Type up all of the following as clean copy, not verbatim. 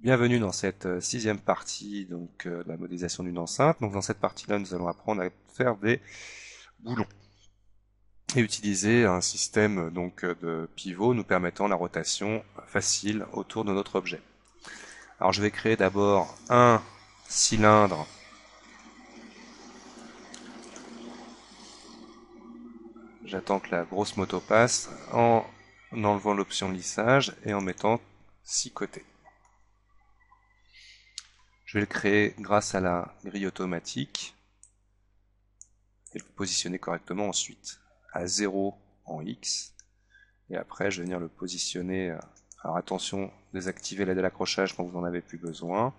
Bienvenue dans cette sixième partie de la modélisation d'une enceinte. Donc dans cette partie-là, nous allons apprendre à faire des boulons et utiliser un système de pivot nous permettant la rotation facile autour de notre objet. Alors je vais créer d'abord un cylindre. J'attends que la grosse moto passe en enlevant l'option lissage et en mettant 6 côtés. Je vais le créer grâce à la grille automatique et le positionner correctement ensuite à 0 en X. Et après, je vais venir le positionner. Alors attention, désactiver l'aide à l'accrochage quand vous n'en avez plus besoin.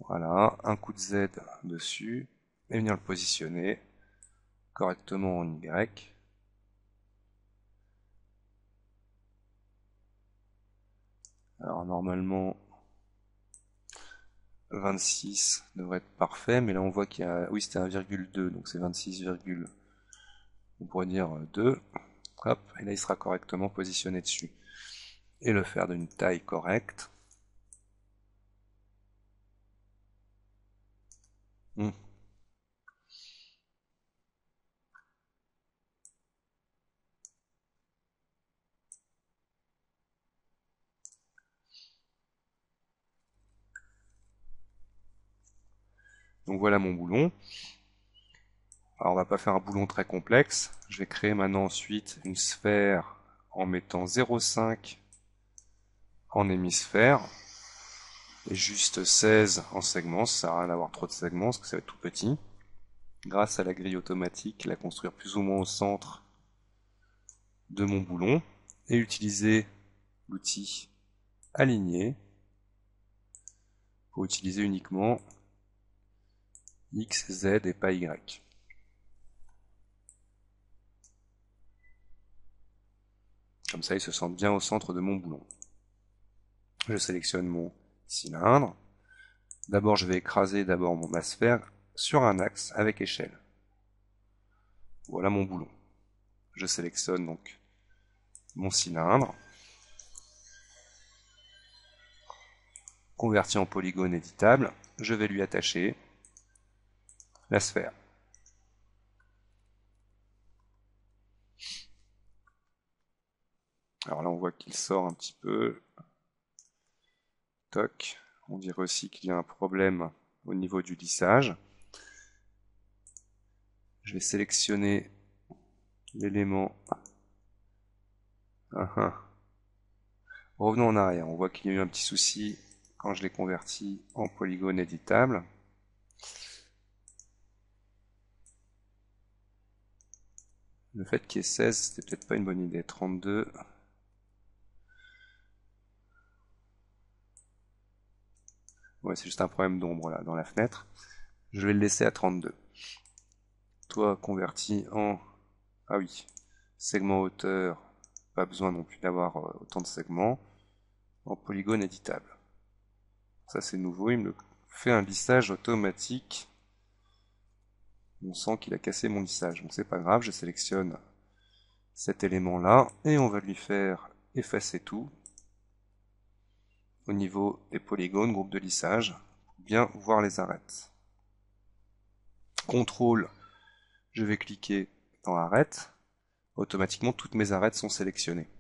Voilà, un coup de Z dessus et venir le positionner correctement en Y. Alors normalement 26 devrait être parfait, mais là on voit qu'il y a... Oui, c'était 1,2, donc c'est 26, on pourrait dire 2. Hop, et là il sera correctement positionné dessus. Et le faire d'une taille correcte. Donc voilà mon boulon. Alors on va pas faire un boulon très complexe. Je vais créer maintenant ensuite une sphère en mettant 0,5 en hémisphère et juste 16 en segments. Ça sert à rien d'avoir trop de segments parce que ça va être tout petit. Grâce à la grille automatique, la construire plus ou moins au centre de mon boulon et utiliser l'outil aligner pour utiliser uniquement X, Z et pas Y. Comme ça, il se sent bien au centre de mon boulon. Je sélectionne mon cylindre. D'abord, je vais écraser ma sphère sur un axe avec échelle. Voilà mon boulon. Je sélectionne donc mon cylindre, converti en polygone éditable. Je vais lui attacher la sphère. Alors là, on voit qu'il sort un petit peu. Toc. On dirait aussi qu'il y a un problème au niveau du lissage. Je vais sélectionner l'élément. Revenons en arrière. On voit qu'il y a eu un petit souci quand je l'ai converti en polygone éditable. Le fait qu'il y ait 16, c'était peut-être pas une bonne idée. 32. Ouais, c'est juste un problème d'ombre là dans la fenêtre. Je vais le laisser à 32. Toi, converti en... Ah oui, segment hauteur, pas besoin non plus d'avoir autant de segments. En polygone éditable. Ça c'est nouveau, il me fait un lissage automatique. On sent qu'il a cassé mon lissage, donc c'est pas grave, je sélectionne cet élément là et on va lui faire effacer tout au niveau des polygones, groupe de lissage, pour bien voir les arêtes. CTRL, je vais cliquer dans arête, automatiquement toutes mes arêtes sont sélectionnées.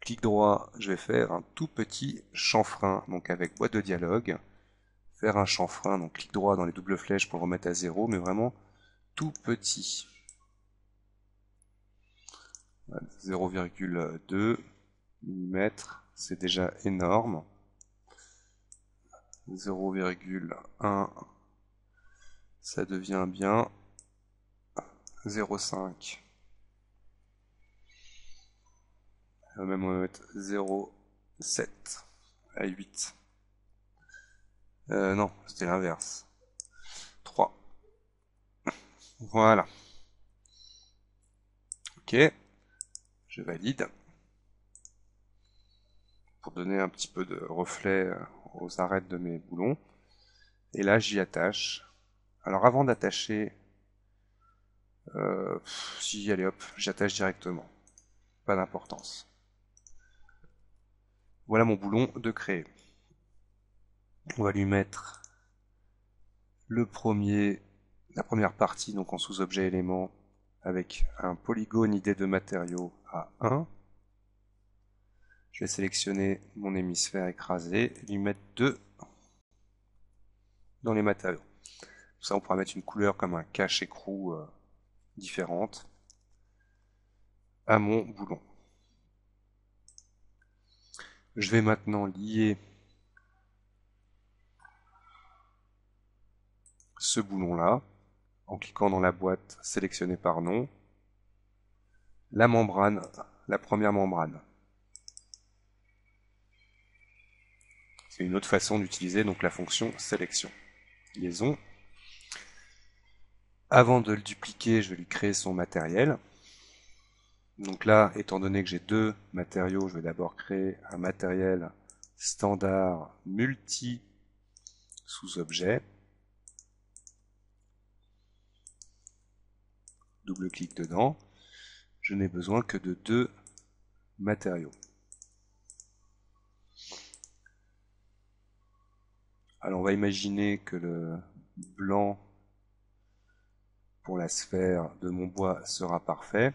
Clic droit, je vais faire un tout petit chanfrein, donc avec boîte de dialogue, faire un chanfrein, donc clic droit dans les doubles flèches pour le remettre à 0, mais vraiment tout petit. 0,2 mm, c'est déjà énorme. 0,1, ça devient bien 0,5. Même on va mettre 0,7 à 8. Non, c'était l'inverse. 3. Voilà. Ok, je valide. Pour donner un petit peu de reflet aux arêtes de mes boulons. Et là, j'y attache. Alors avant d'attacher, si, allez hop, j'attache directement. Pas d'importance. Voilà mon boulon de créer. On va lui mettre la première partie donc en sous-objet élément avec un polygone idée de matériau à 1. Je vais sélectionner mon hémisphère écrasé et lui mettre 2 dans les matériaux. Comme ça, on pourra mettre une couleur comme un cache-écrou différente à mon boulon. Je vais maintenant lier ce boulon-là en cliquant dans la boîte sélectionnée par nom, la membrane, la première membrane. C'est une autre façon d'utiliser donc la fonction sélection. Liaison. Avant de le dupliquer, je vais lui créer son matériel. Donc là, étant donné que j'ai deux matériaux, je vais d'abord créer un matériel standard multi sous-objet. Double-clic dedans. Je n'ai besoin que de deux matériaux. Alors on va imaginer que le blanc pour la sphère de mon bois sera parfait.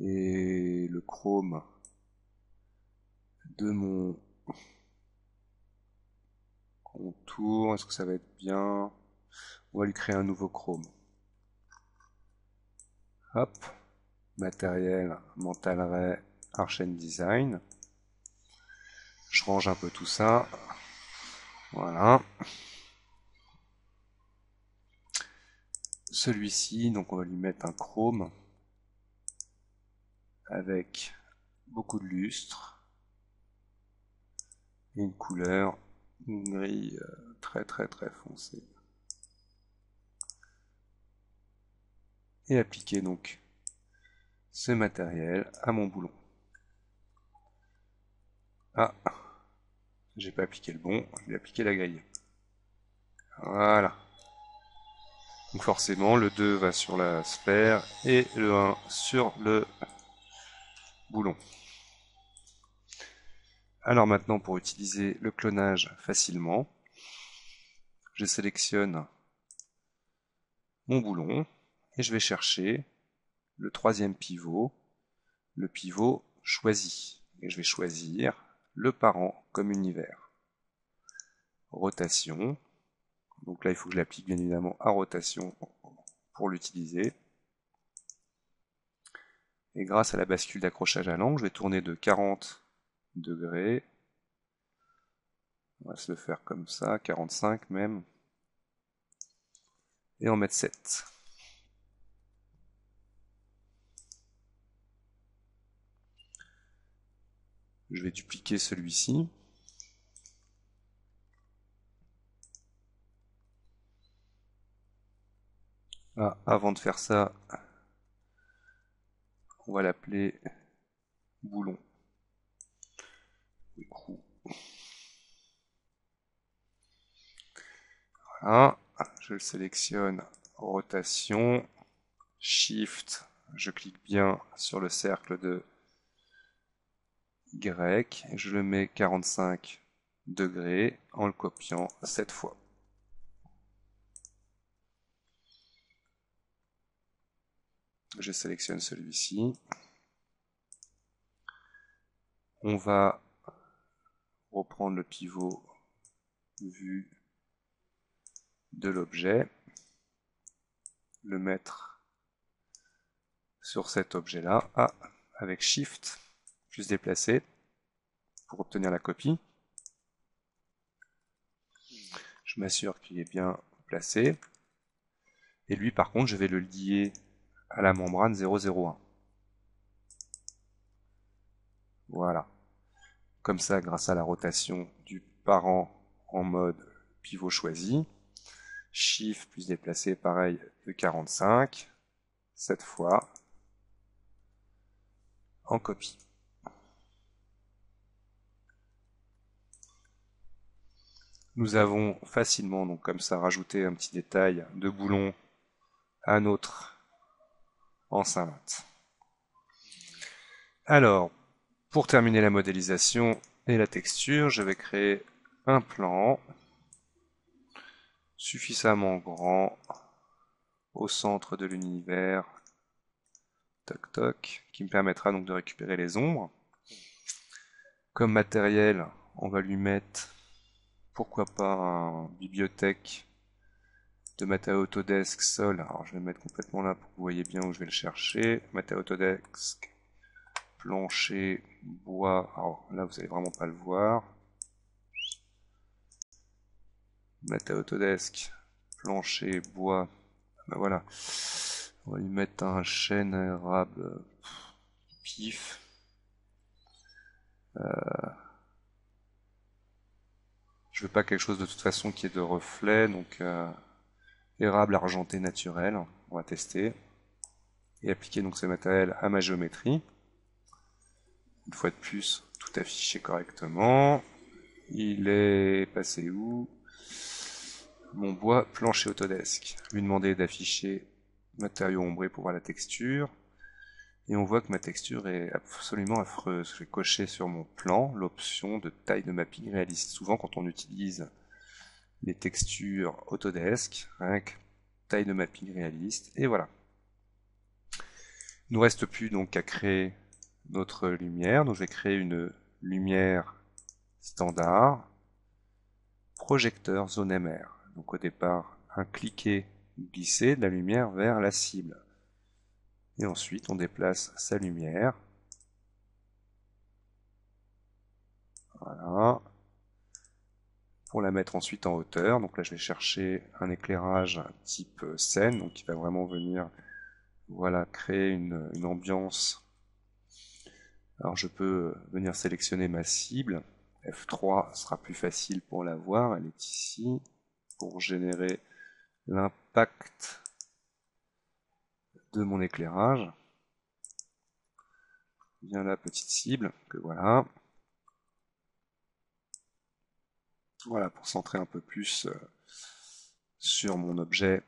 Et le chrome de mon contour, est-ce que ça va être bien? On va lui créer un nouveau chrome. Hop, matériel, mental ray, Arch Design. Je range un peu tout ça. Voilà. Celui-ci, donc on va lui mettre un chrome avec beaucoup de lustre et une couleur, une grille très foncée. Et appliquer donc ce matériel à mon boulon. Ah, j'ai pas appliqué le bon, je vais appliquer la grille. Voilà. Donc forcément, le 2 va sur la sphère et le 1 sur le boulon. Alors maintenant, pour utiliser le clonage facilement, je sélectionne mon boulon et je vais chercher le troisième pivot, le pivot choisi. Et je vais choisir le parent comme univers. Rotation. Donc là, il faut que je l'applique bien évidemment à rotation pour l'utiliser. Et grâce à la bascule d'accrochage à l'angle, je vais tourner de 40 degrés. On va se le faire comme ça, 45 même. Et en mettre 7. Je vais dupliquer celui-ci. Ah, avant de faire ça, on va l'appeler boulon. Voilà, je le sélectionne, rotation, Shift, je clique bien sur le cercle de Y, et je le mets 45 degrés en le copiant 7 fois. Je sélectionne celui-ci. On va reprendre le pivot vu de l'objet, le mettre sur cet objet-là, avec Shift, plus déplacer, pour obtenir la copie. Je m'assure qu'il est bien placé. Et lui, par contre, je vais le lier à la membrane 001. Voilà. Comme ça, grâce à la rotation du parent en mode pivot choisi, Shift plus déplacer, pareil, de 45, cette fois, en copie. Nous avons facilement, donc comme ça, rajouté un petit détail de boulon à notre enceinte. Alors, Pour terminer la modélisation et la texture, je vais créer un plan suffisamment grand au centre de l'univers, toc toc, qui me permettra donc de récupérer les ombres. Comme matériel, on va lui mettre, pourquoi pas, une bibliothèque de matériaux Autodesk Sol. Alors je vais le mettre complètement là pour que vous voyez bien où je vais le chercher. Matériaux Autodesk, plancher, bois. Alors là vous allez vraiment pas le voir. Matériaux Autodesk, plancher, bois. Ben voilà. On va lui mettre un chêne érable pif. Je veux pas quelque chose de toute façon qui est de reflet, donc érable argenté naturel. On va tester. Et appliquer donc ce matériel à ma géométrie. Une fois de plus, tout affiché correctement. Il est passé où? Mon bois plancher Autodesk. Lui demander d'afficher matériaux ombrés pour voir la texture. Et on voit que ma texture est absolument affreuse. Je vais cocher sur mon plan l'option de taille de mapping réaliste. Souvent quand on utilise les textures Autodesk, rien que taille de mapping réaliste, et voilà. Il ne nous reste plus donc qu'à créer notre lumière. Donc je vais créer une lumière standard, projecteur zone MR. Donc au départ, un cliquer glisser de la lumière vers la cible. Et ensuite, on déplace sa lumière. Voilà. Pour la mettre ensuite en hauteur. Donc là, je vais chercher un éclairage type scène, donc qui va vraiment venir, voilà, créer une ambiance. Alors je peux venir sélectionner ma cible. F3 sera plus facile pour la voir. Elle est ici. Pour générer l'impact de mon éclairage. Bien la petite cible, que voilà. Voilà, pour centrer un peu plus sur mon objet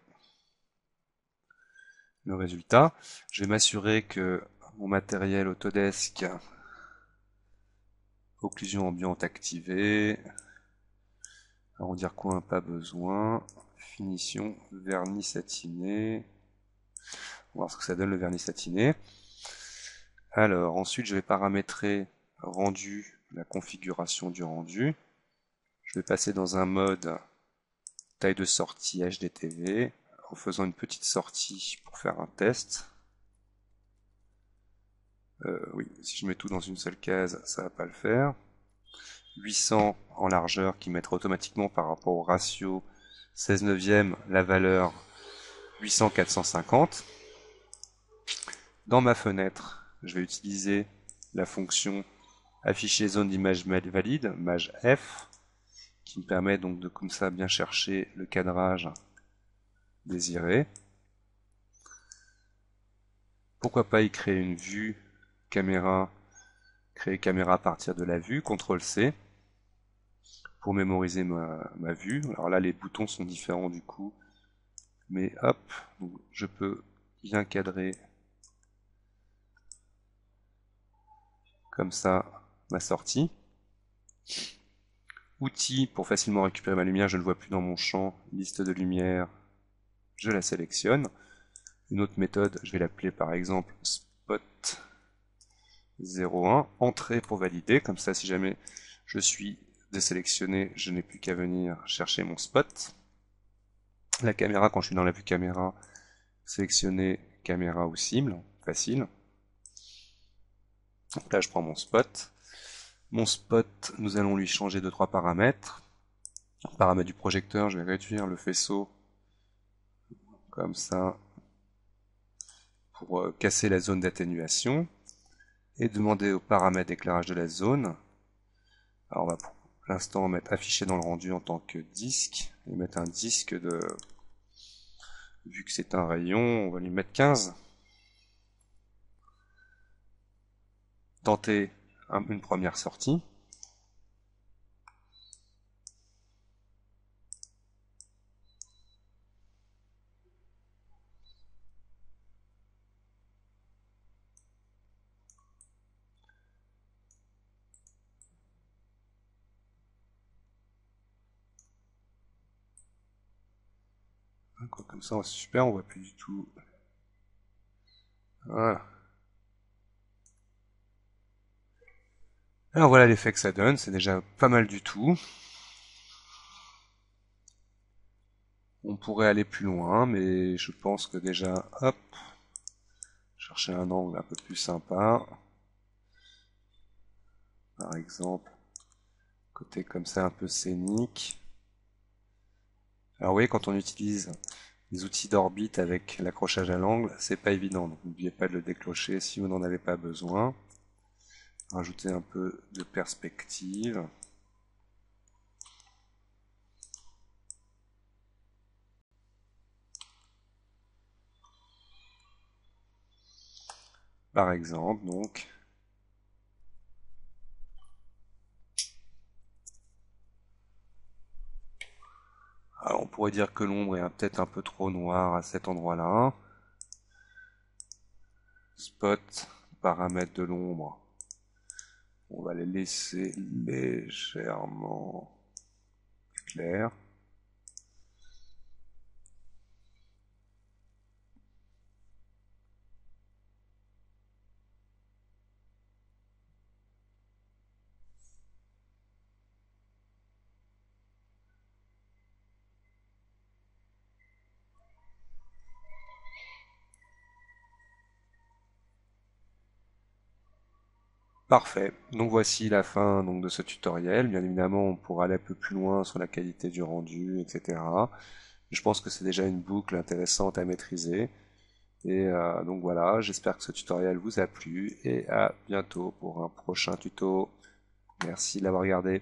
le résultat. Je vais m'assurer que mon matériel Autodesk occlusion ambiante activée, arrondir coin pas besoin, finition vernis satiné. On va voir ce que ça donne le vernis satiné. Alors ensuite je vais paramétrer rendu, la configuration du rendu. Je vais passer dans un mode taille de sortie HDTV en faisant une petite sortie pour faire un test. Oui, si je mets tout dans une seule case, ça va pas le faire. 800 en largeur qui mettra automatiquement par rapport au ratio 16 neuvième la valeur 800-450. Dans ma fenêtre, je vais utiliser la fonction afficher zone d'image valide, maj F, qui me permet donc de comme ça bien chercher le cadrage désiré. Pourquoi pas y créer une vue caméra, créer caméra à partir de la vue, CTRL-C, pour mémoriser ma vue. Alors là, les boutons sont différents du coup, mais hop, je peux bien cadrer comme ça ma sortie. Outils pour facilement récupérer ma lumière, je ne le vois plus dans mon champ, liste de lumière, je la sélectionne. Une autre méthode, je vais l'appeler par exemple spot 01, entrée pour valider, comme ça si jamais je suis désélectionné, je n'ai plus qu'à venir chercher mon spot. La caméra, quand je suis dans la vue caméra, sélectionner caméra ou cible, facile. Donc là je prends mon spot. Mon spot, nous allons lui changer 2-3 paramètres. Paramètre du projecteur, je vais réduire le faisceau comme ça pour casser la zone d'atténuation et demander au paramètre d'éclairage de la zone. Alors on va pour l'instant mettre affiché dans le rendu en tant que disque et mettre un disque de, vu que c'est un rayon, on va lui mettre 15. Tenter une première sortie. Comme ça, c'est super, on voit plus du tout. Voilà. Alors voilà l'effet que ça donne, c'est déjà pas mal du tout. On pourrait aller plus loin, mais je pense que déjà, hop, chercher un angle un peu plus sympa. Par exemple, côté comme ça un peu scénique. Alors vous voyez, quand on utilise les outils d'orbite avec l'accrochage à l'angle, c'est pas évident, donc n'oubliez pas de le déclencher si vous n'en avez pas besoin. Rajouter un peu de perspective. Par exemple, donc. Alors on pourrait dire que l'ombre est peut-être un peu trop noire à cet endroit-là. Spot, paramètres de l'ombre. On va les laisser légèrement clairs. Parfait. Donc voici la fin donc, de ce tutoriel. Bien évidemment, on pourra aller un peu plus loin sur la qualité du rendu, etc. Je pense que c'est déjà une boucle intéressante à maîtriser. Et donc voilà, j'espère que ce tutoriel vous a plu et à bientôt pour un prochain tuto. Merci de l'avoir regardé.